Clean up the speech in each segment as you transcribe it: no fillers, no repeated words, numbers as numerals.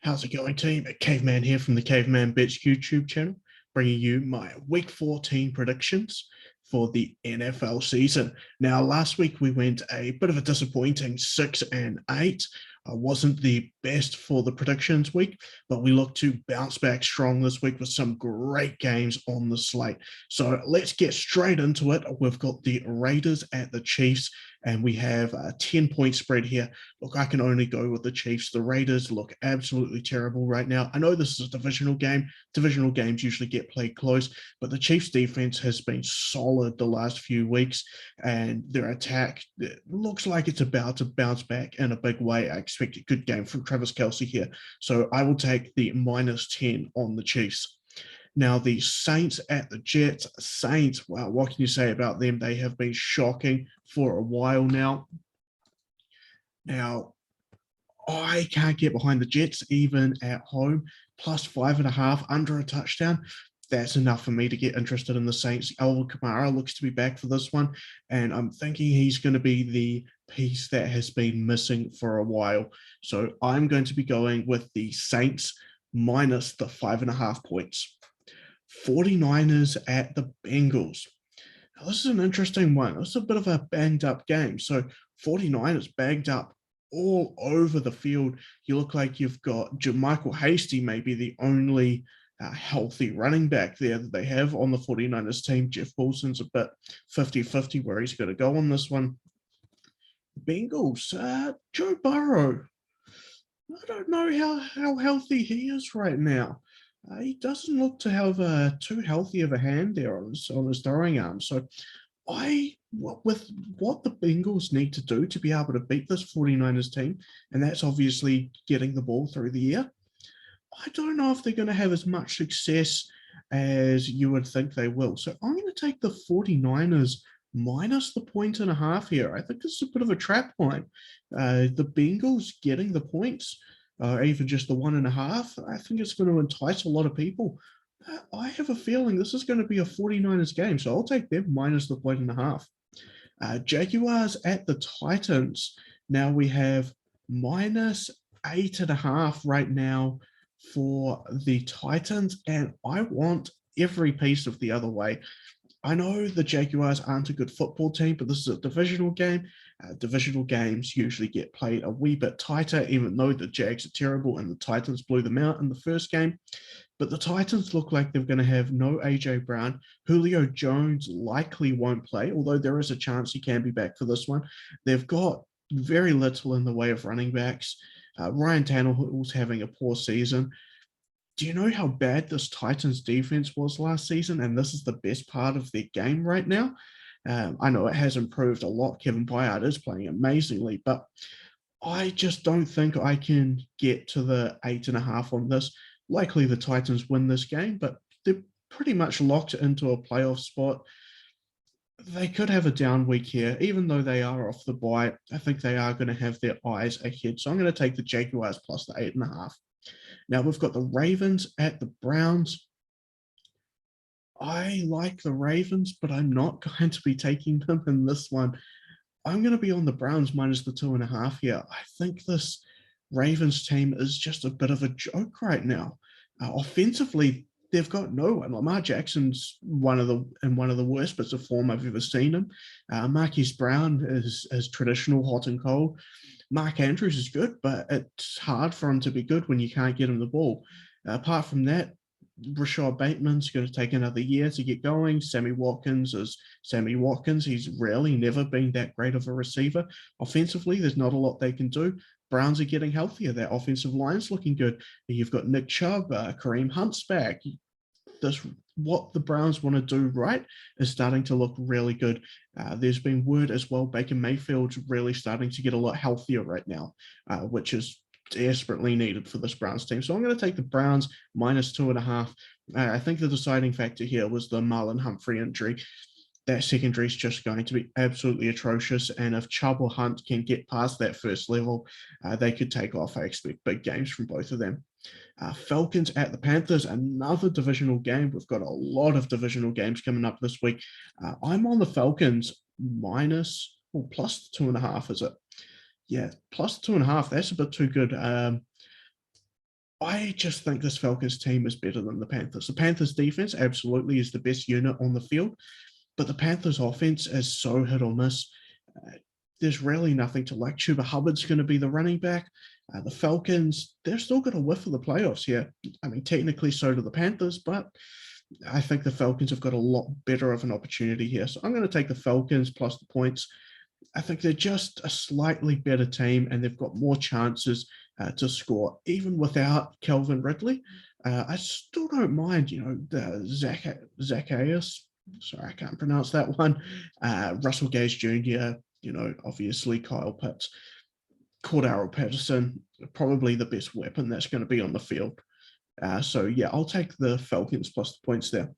How's it going, team? Caveman here from the Caveman Bets YouTube channel, bringing you my Week 14 predictions for the NFL season. Now, last week we went a bit of a disappointing 6-8. Wasn't the best for the predictions week, but we look to bounce back strong this week with some great games on the slate. So let's get straight into it. We've got the Raiders at the Chiefs, and we have a 10-point spread here. Look, I can only go with the Chiefs. The Raiders look absolutely terrible right now. I know this is a divisional game. Divisional games usually get played close, but the Chiefs defense has been solid the last few weeks, and their attack looks like it's about to bounce back in a big way. I expect a good game from Travis Kelce here. So I will take the -10 on the Chiefs. Now, the Saints at the Jets. Saints, wow, what can you say about them? They have been shocking for a while now. Now, I can't get behind the Jets even at home. +5.5 under a touchdown. That's enough for me to get interested in the Saints. Alvin Kamara looks to be back for this one, and I'm thinking he's going to be the piece that has been missing for a while. So I'm going to be going with the Saints minus the 5.5 points. 49ers at the Bengals. Now, this is an interesting one. This is a bit of a banged up game. So 49ers banged up all over the field. You look like you've got Jermichael Hasty, maybe the only healthy running back there that they have on the 49ers team. Jeff Wilson's a bit 50-50 where he's going to go on this one. Bengals, Joe Burrow. I don't know how healthy he is right now. He doesn't look to have too healthy of a hand there on his throwing arm. So with what the Bengals need to do to be able to beat this 49ers team, and that's obviously getting the ball through the air, I don't know if they're going to have as much success as you would think they will. So I'm going to take the 49ers minus the 1.5 here. I think this is a bit of a trap line. The Bengals getting the points, even just the 1.5, I think it's going to entice a lot of people. I have a feeling this is going to be a 49ers game, so I'll take them minus the 1.5. Jaguars at the Titans. Now we have -8.5 right now for the Titans, and I want every piece of the other way. I know the Jaguars aren't a good football team, but this is a divisional game. Divisional games usually get played a wee bit tighter, even though the Jags are terrible and the Titans blew them out in the first game. But the Titans look like they're going to have no A.J. Brown. Julio Jones likely won't play, although there is a chance he can be back for this one. They've got very little in the way of running backs. Ryan Tannehill's having a poor season. Do you know how bad this Titans defense was last season? And this is the best part of their game right now. I know it has improved a lot. Kevin Byard is playing amazingly, but I just don't think I can get to the 8.5 on this. Likely the Titans win this game, but they're pretty much locked into a playoff spot. They could have a down week here, even though they are off the bye. I think they are going to have their eyes ahead. So I'm going to take the Jaguars plus the 8.5. Now we've got the Ravens at the Browns. I like the Ravens, but I'm not going to be taking them in this one. I'm going to be on the Browns minus the 2.5 here. I think this Ravens team is just a bit of a joke right now. Offensively, they've got no one. Lamar Jackson's one of the worst bits of form I've ever seen him. Marquise Brown is traditional hot and cold. Mark Andrews is good, but it's hard for him to be good when you can't get him the ball. Apart from that, Rashad Bateman's going to take another year to get going. Sammy Watkins is Sammy Watkins. He's really never been that great of a receiver. Offensively, there's not a lot they can do. Browns are getting healthier. Their offensive line's looking good. You've got Nick Chubb, Kareem Hunt's back. What the Browns want to do right is starting to look really good. There's been word as well, Baker Mayfield's really starting to get a lot healthier right now, which is desperately needed for this Browns team. So I'm going to take the Browns minus 2.5. I think the deciding factor here was the Marlon Humphrey injury. That secondary is just going to be absolutely atrocious. And if Chubb or Hunt can get past that first level, they could take off. I expect big games from both of them. Falcons at the Panthers, another divisional game. We've got a lot of divisional games coming up this week. I'm on the Falcons plus 2.5, is it? Yeah, plus 2.5. That's a bit too good. I just think this Falcons team is better than the Panthers. The Panthers defense absolutely is the best unit on the field, but the Panthers offense is so hit or miss. Uh, there's really nothing to like. Chuba Hubbard's going to be the running back. The Falcons, they're still going to whiff for the playoffs here. I mean, technically so do the Panthers, but I think the Falcons have got a lot better of an opportunity here. So I'm going to take the Falcons plus the points. I think they're just a slightly better team and they've got more chances to score, even without Calvin Ridley. I still don't mind, the Zacchaeus. Sorry, I can't pronounce that one. Russell Gage Jr., obviously Kyle Pitts, Cordero Patterson, probably the best weapon that's going to be on the field. So, yeah, I'll take the Falcons plus the points there.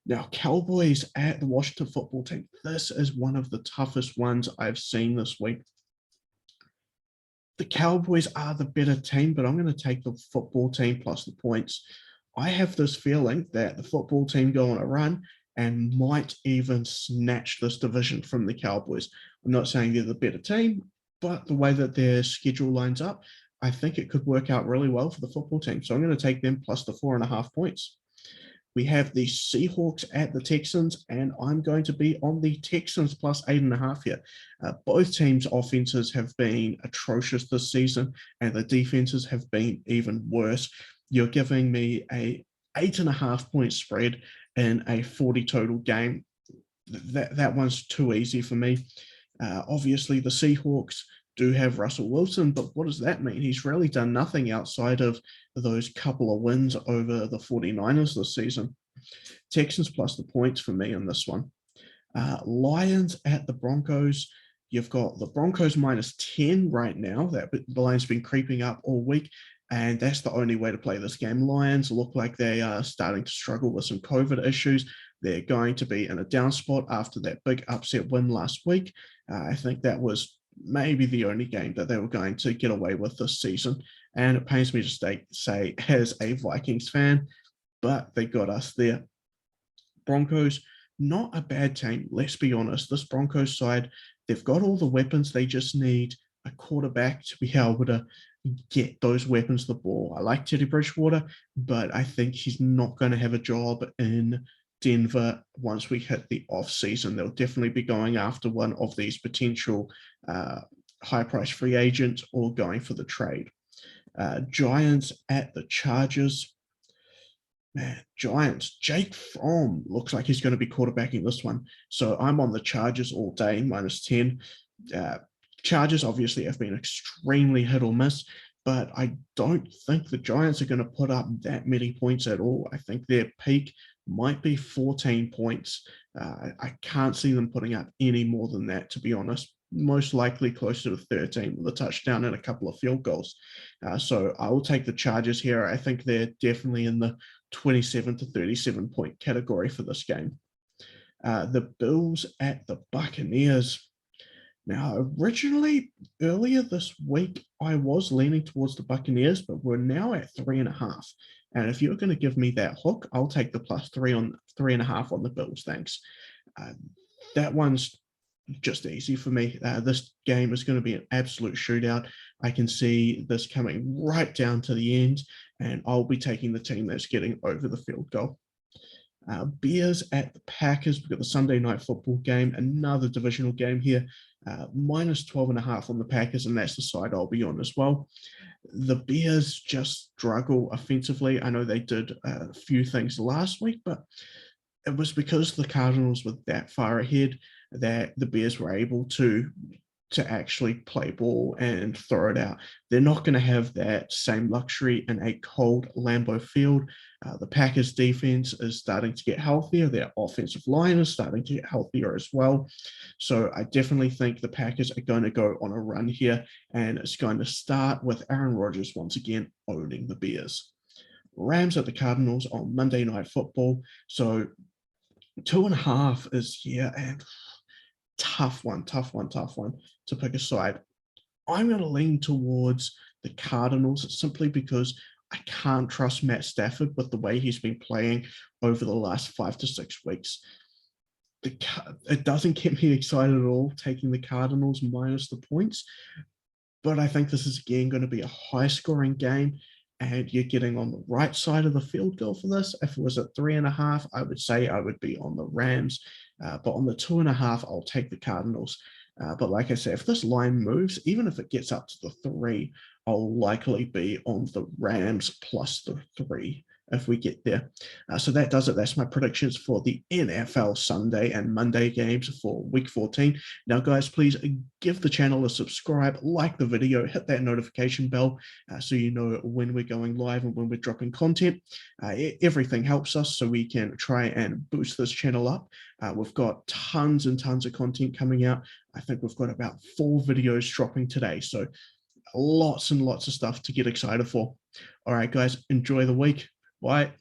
Now, Cowboys at the Washington football team. This is one of the toughest ones I've seen this week. The Cowboys are the better team, but I'm going to take the football team plus the points. I have this feeling that the football team go on a run and might even snatch this division from the Cowboys. I'm not saying they're the better team, but the way that their schedule lines up, I think it could work out really well for the football team. So I'm going to take them plus the 4.5 points. We have the Seahawks at the Texans, and I'm going to be on the Texans plus 8.5 here. Both teams' offenses have been atrocious this season, and the defenses have been even worse. You're giving me a 8.5 point spread in a 40 total game. That one's too easy for me. Obviously, the Seahawks do have Russell Wilson, but what does that mean? He's really done nothing outside of those couple of wins over the 49ers this season. Texans plus the points for me in this one. Lions at the Broncos. You've got the Broncos minus 10 right now. That the line's been creeping up all week, and that's the only way to play this game. Lions look like they are starting to struggle with some COVID issues. They're going to be in a down spot after that big upset win last week. I think that was maybe the only game that they were going to get away with this season. And it pains me to say as a Vikings fan, but they got us there. Broncos, not a bad team, let's be honest. This Broncos side, they've got all the weapons. They just need a quarterback to be able to get those weapons the ball. I like Teddy Bridgewater, but I think he's not going to have a job in Denver once we hit the off season. They'll definitely be going after one of these potential high price free agents or going for the trade. Giants at the Chargers. Man, Giants. Jake Fromm looks like he's going to be quarterbacking this one. So I'm on the Chargers all day, minus 10. Chargers obviously have been extremely hit or miss, but I don't think the Giants are going to put up that many points at all. I think their peak might be 14 points. I can't see them putting up any more than that, to be honest. Most likely closer to 13 with a touchdown and a couple of field goals. So I will take the Chargers here. I think they're definitely in the 27 to 37 point category for this game. The Bills at the Buccaneers. Now, originally, earlier this week, I was leaning towards the Buccaneers, but we're now at 3.5. And if you're going to give me that hook, I'll take the plus 3.5 on the Bills. Thanks. That one's just easy for me. This game is going to be an absolute shootout. I can see this coming right down to the end, and I'll be taking the team that's getting over the field goal. Bears at the Packers. We've got the Sunday night football game, another divisional game here. Minus 12.5 on the Packers, and that's the side I'll be on as well. The Bears just struggle offensively. I know they did a few things last week, but it was because the Cardinals were that far ahead that the Bears were able to actually play ball and throw it out. They're not going to have that same luxury in a cold Lambeau field. The Packers defense is starting to get healthier. Their offensive line is starting to get healthier as well. So I definitely think the Packers are going to go on a run here, and it's going to start with Aaron Rodgers once again owning the Bears. Rams at the Cardinals on Monday Night Football. So 2.5 is here, and tough one to pick a side. I'm going to lean towards the Cardinals simply because I can't trust Matt Stafford with the way he's been playing over the last 5 to 6 weeks. It doesn't get me excited at all taking the Cardinals minus the points, but I think this is again going to be a high-scoring game. and you're getting on the right side of the field goal for this. If it was at 3.5, I would say I would be on the Rams, but on the 2.5, I'll take the Cardinals. But like I said, if this line moves, even if it gets up to the 3, I'll likely be on the Rams plus the 3 if we get there. So that does it. That's my predictions for the NFL Sunday and Monday games for Week 14. Now, guys, please give the channel a subscribe, like the video, hit that notification bell so you know when we're going live and when we're dropping content. Everything helps us so we can try and boost this channel up. We've got tons and tons of content coming out. I think we've got about 4 videos dropping today. So lots and lots of stuff to get excited for. All right, guys, enjoy the week. Bye.